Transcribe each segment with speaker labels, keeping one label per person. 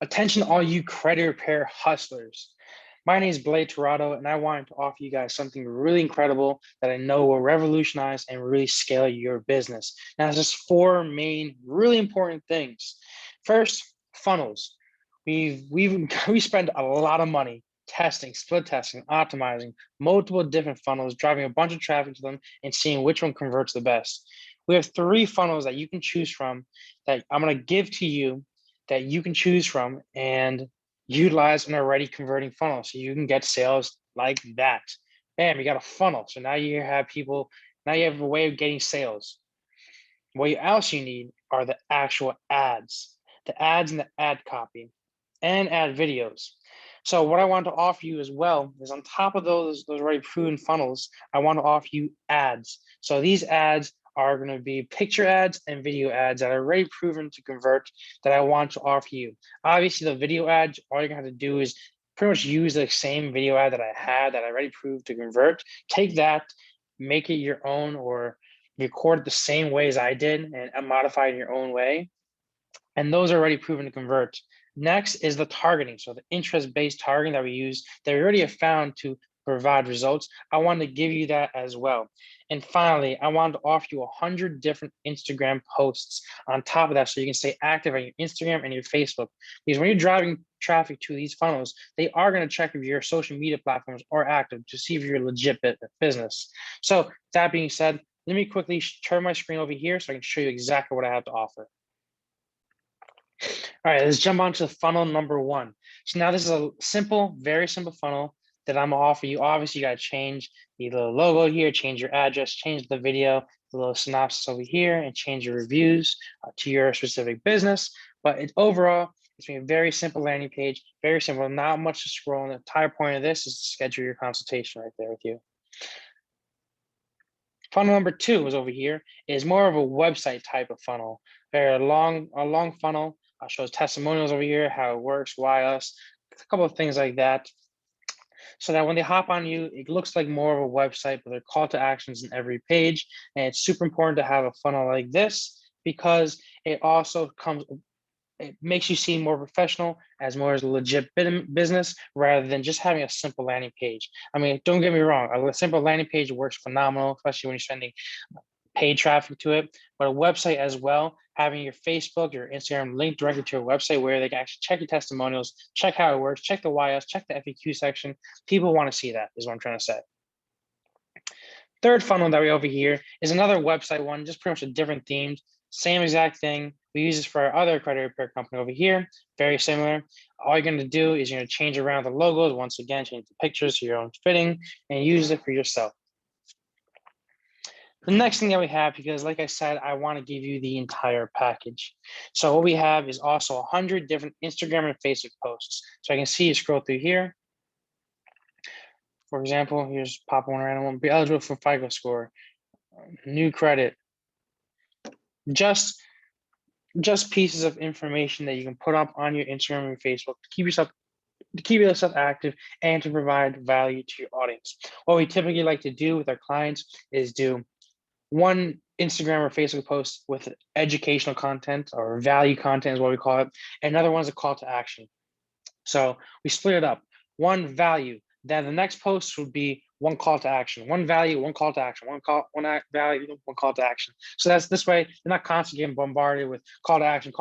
Speaker 1: Attention all you credit repair hustlers. My name is Blake Torado, and I wanted to offer you guys something really incredible that I know will revolutionize and really scale your business. Now, there's just four main, really important things. First, funnels. We spend a lot of money testing, split testing, optimizing multiple different funnels, driving a bunch of traffic to them, and seeing which one converts the best. We have three funnels that you can choose from that I'm going to give to you that you can choose from and utilize an already converting funnel so you can get sales like that. Bam, you got a funnel. So now you have people, now you have a way of getting sales. What else you need are the actual ads, and the ad copy and ad videos. So what I want to offer you as well is on top of those already proven funnels, I want to offer you ads. So these ads are going to be picture ads and video ads that are already proven to convert that I want to offer you. Obviously, the video ads, all you're going to have to do is pretty much use the same video ad that I had that I already proved to convert. Take that, make it your own, or record it the same way as I did and modify it in your own way. And those are already proven to convert. Next is the targeting. So the interest-based targeting that we use, that we already have found to provide results. I want to give you that as well. And finally, I wanted to offer you 100 different Instagram posts on top of that so you can stay active on your Instagram and your Facebook. Because when you're driving traffic to these funnels, they are going to check if your social media platforms are active to see if you're a legit business. So that being said, let me quickly turn my screen over here so I can show you exactly what I have to offer. All right, let's jump on to funnel number one. So now this is a simple, very simple funnel that I'm gonna offer you. Obviously, you gotta change the little logo here, change your address, change the video, the little synopsis over here, and change your reviews to your specific business. But overall, it's gonna be a very simple landing page, very simple, not much to scroll. And the entire point of this is to schedule your consultation right there with you. Funnel number two is over here, is more of a website type of funnel. Very long funnel. Shows testimonials over here, how it works, why us, a couple of things like that. So that when they hop on you, it looks like more of a website, but there are call to actions in every page. And it's super important to have a funnel like this because it also it makes you seem more professional as more as a legit business rather than just having a simple landing page. I mean, don't get me wrong, a simple landing page works phenomenal, especially when you're sending paid traffic to it, but a website as well, having your Facebook, your Instagram linked directly to your website where they can actually check your testimonials, check how it works, check the YS, check the FAQ section. People want to see that is what I'm trying to say. Third funnel that we over here is another website one, just pretty much a different themes, same exact thing. We use this for our other credit repair company over here, very similar. All you're going to do is you're going to change around the logos, once again, change the pictures to your own fitting and use it for yourself. The next thing that we have, because like I said, I want to give you the entire package. So what we have is also 100 different Instagram and Facebook posts. So I can see you scroll through here. For example, here's pop one random one, be eligible for FICO score, new credit, just pieces of information that you can put up on your Instagram and Facebook to keep yourself active and to provide value to your audience. What we typically like to do with our clients is do one Instagram or Facebook post with educational content or value content is what we call it. Another one is a call to action. So we split it up. One value, then the next post would be one call to action, one value, one call to action, one value, one call to action. So that's this way, you're not constantly getting bombarded with call to action,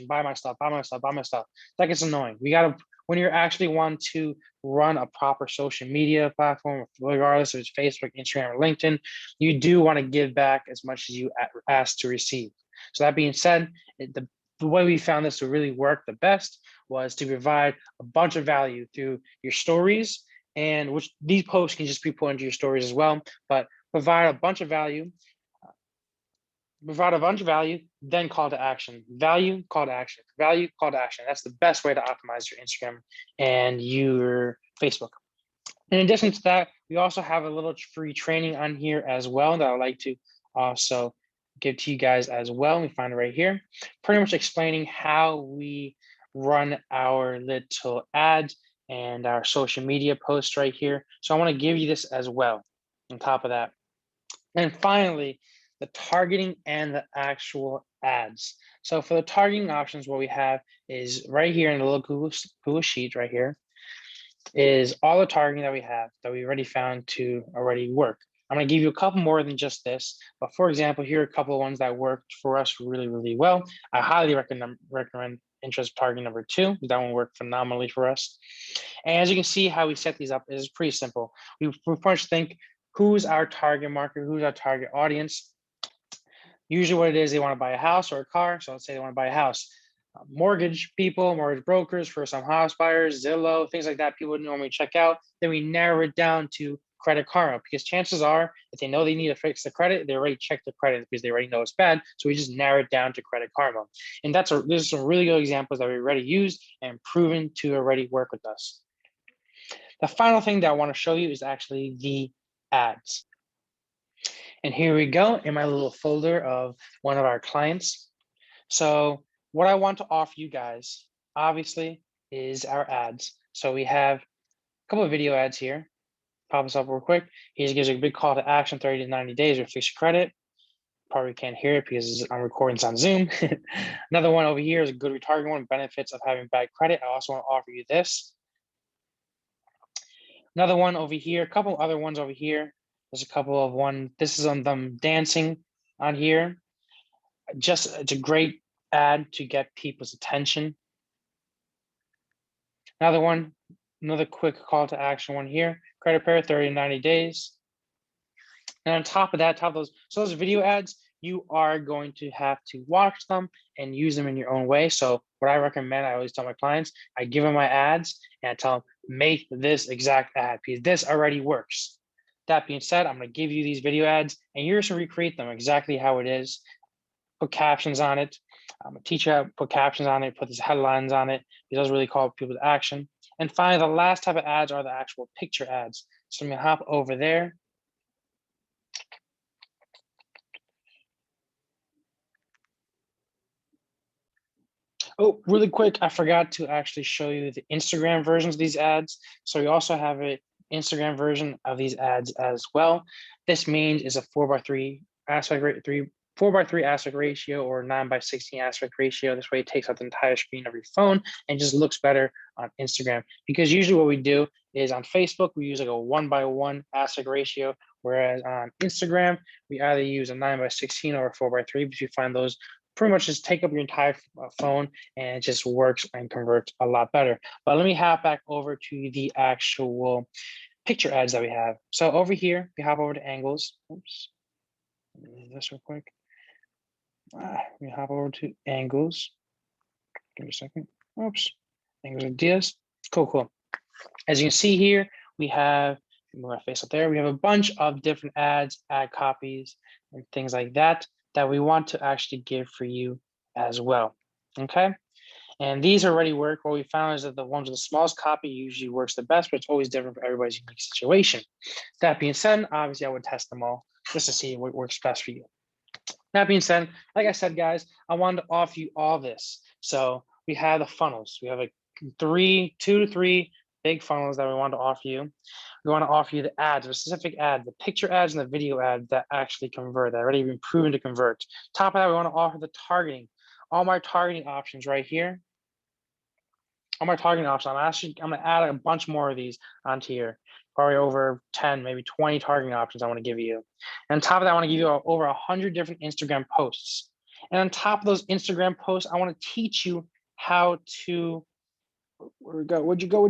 Speaker 1: buy my stuff, buy my stuff, buy my stuff. That gets annoying. We gotta, when you actually want to run a proper social media platform, regardless if it's Facebook, Instagram, or LinkedIn, you do want to give back as much as you ask to receive. So that being said, the way we found this to really work the best was to provide a bunch of value through your stories, and which these posts can just be put into your stories as well, but provide a bunch of value, then call to action. Value, call to action. Value, call to action. That's the best way to optimize your Instagram and your Facebook. In addition to that, we also have a little free training on here as well that I'd like to also give to you guys as well. We find it right here, pretty much explaining how we run our little ads and our social media posts right here. So I want to give you this as well on top of that. And finally, the targeting and the actual ads. So for the targeting options, what we have is right here in the little Google sheet right here is all the targeting that we already found to already work. I'm going to give you a couple more than just this, but for example, here are a couple of ones that worked for us really, really well. I highly recommend interest targeting number 2. That one worked phenomenally for us. And as you can see, how we set these up is pretty simple. We first think, who's our target market? Who's our target audience? Usually what it is, they want to buy a house or a car. So let's say they want to buy a house. Mortgage people, mortgage brokers, first-time house buyers, Zillow, things like that, people would normally check out. Then we narrow it down to Credit Karma, because chances are, if they know they need to fix the credit, they already checked the credit because they already know it's bad. So we just narrow it down to Credit Karma. And there's some really good examples that we already used and proven to already work with us. The final thing that I want to show you is actually the ads. And here we go in my little folder of one of our clients. So what I want to offer you guys, obviously, is our ads. So we have a couple of video ads here. Pop this up real quick. He gives you a big call to action, 30 to 90 days or fix your credit. Probably can't hear it because I'm recording this on Zoom. Another one over here is a good retargeting one, benefits of having bad credit. I also want to offer you this. Another one over here, a couple other ones over here. There's a couple of one. This is on them dancing on here. It's a great ad to get people's attention. Another one, another quick call to action one here. Credit repair, 30 to 90 days. And on top of that, those video ads, you are going to have to watch them and use them in your own way. So what I recommend, I always tell my clients, I give them my ads and I tell them, make this exact ad because this already works. That being said, I'm going to give you these video ads and you're just going to recreate them exactly how it is. Put captions on it. I'm going to teach you how to put captions on it, put these headlines on it. It does really call people to action. And finally, the last type of ads are the actual picture ads. So I'm going to hop over there. Oh, really quick, I forgot to actually show you the Instagram versions of these ads. So we also have an Instagram version of these ads as well. This means is a 4:3 aspect rate, 4:3 aspect ratio or 9:16 aspect ratio. This way it takes up the entire screen of your phone and just looks better on Instagram. Because usually what we do is on Facebook, we use like a 1:1 aspect ratio, whereas on Instagram, we either use a 9:16 or a 4:3, because you find those pretty much just take up your entire phone and it just works and converts a lot better. But let me hop back over to the actual picture ads that we have. So over here, we hop over to angles. Oops, this real quick. We hop over to angles. Give me a second. Oops, angles ideas. Cool. As you can see here, we have, move my face up there, we have a bunch of different ads, ad copies, and things like that we want to actually give for you as well, okay? And these already work. What we found is that the ones with the smallest copy usually works the best, but it's always different for everybody's unique situation. That being said, obviously I would test them all just to see what works best for you. That being said, like I said, guys, I wanted to offer you all this. So we have the funnels. We have like 2 to 3 big funnels that we want to offer you. We want to offer you the ads, the specific ad, the picture ads and the video ads that actually convert, that already been proven to convert. Top of that, we want to offer the targeting. All my targeting options right here. All my targeting options. I'm going to add a bunch more of these onto here. Probably over 10, maybe 20 targeting options I want to give you. And on top of that, I want to give you over 100 different Instagram posts. And on top of those Instagram posts, I want to teach you how to, where'd you go?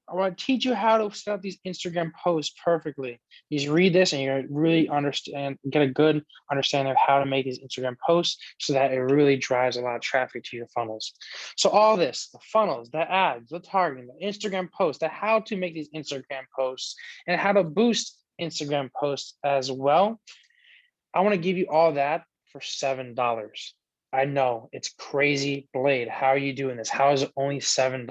Speaker 1: I want to teach you how to set up these Instagram posts perfectly. You just read this and you're gonna really understand, get a good understanding of how to make these Instagram posts so that it really drives a lot of traffic to your funnels. So all this, the funnels, the ads, the targeting, the Instagram posts, the how to make these Instagram posts and how to boost Instagram posts as well. I want to give you all that for $7. I know it's crazy, Blade. How are you doing this? How is it only $7?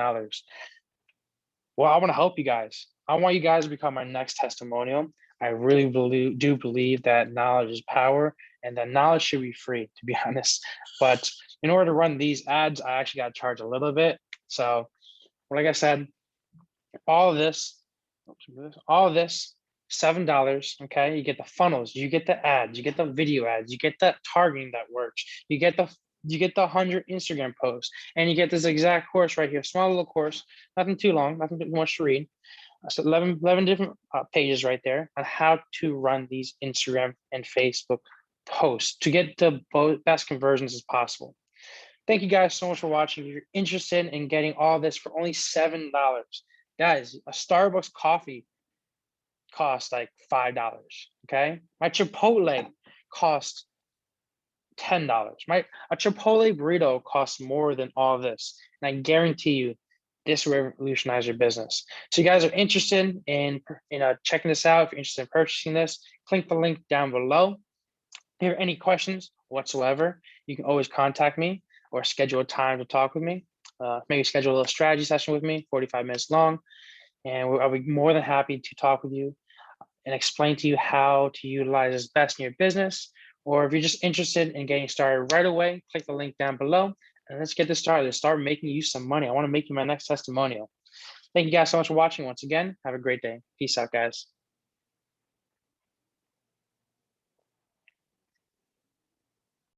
Speaker 1: Well, I want to help you guys. I want you guys to become my next testimonial. I really do believe that knowledge is power and that knowledge should be free, to be honest. But in order to run these ads, I actually got to charge a little bit. So like I said, all of this $7. Okay, you get the funnels, you get the ads, you get the video ads, you get that targeting that works, you get the 100 Instagram posts, and you get this exact course right here, small little course, nothing too long, nothing too much to read. So 11 different pages right there on how to run these Instagram and Facebook posts to get the best conversions as possible. Thank you guys so much for watching. If you're interested in getting all this for only $7, guys, a Starbucks coffee costs like $5. Okay, my Chipotle costs $10. A Chipotle burrito costs more than all this, and I guarantee you, this will revolutionize your business. So you guys are interested in checking this out. If you're interested in purchasing this, click the link down below. If you have any questions whatsoever, you can always contact me or schedule a time to talk with me. Maybe schedule a little strategy session with me, 45 minutes long, and I'll be more than happy to talk with you and explain to you how to utilize this best in your business. Or if you're just interested in getting started right away, click the link down below and let's get this started. Let's start making you some money. I want to make you my next testimonial. Thank you guys so much for watching once again. Have a great day. Peace out, guys.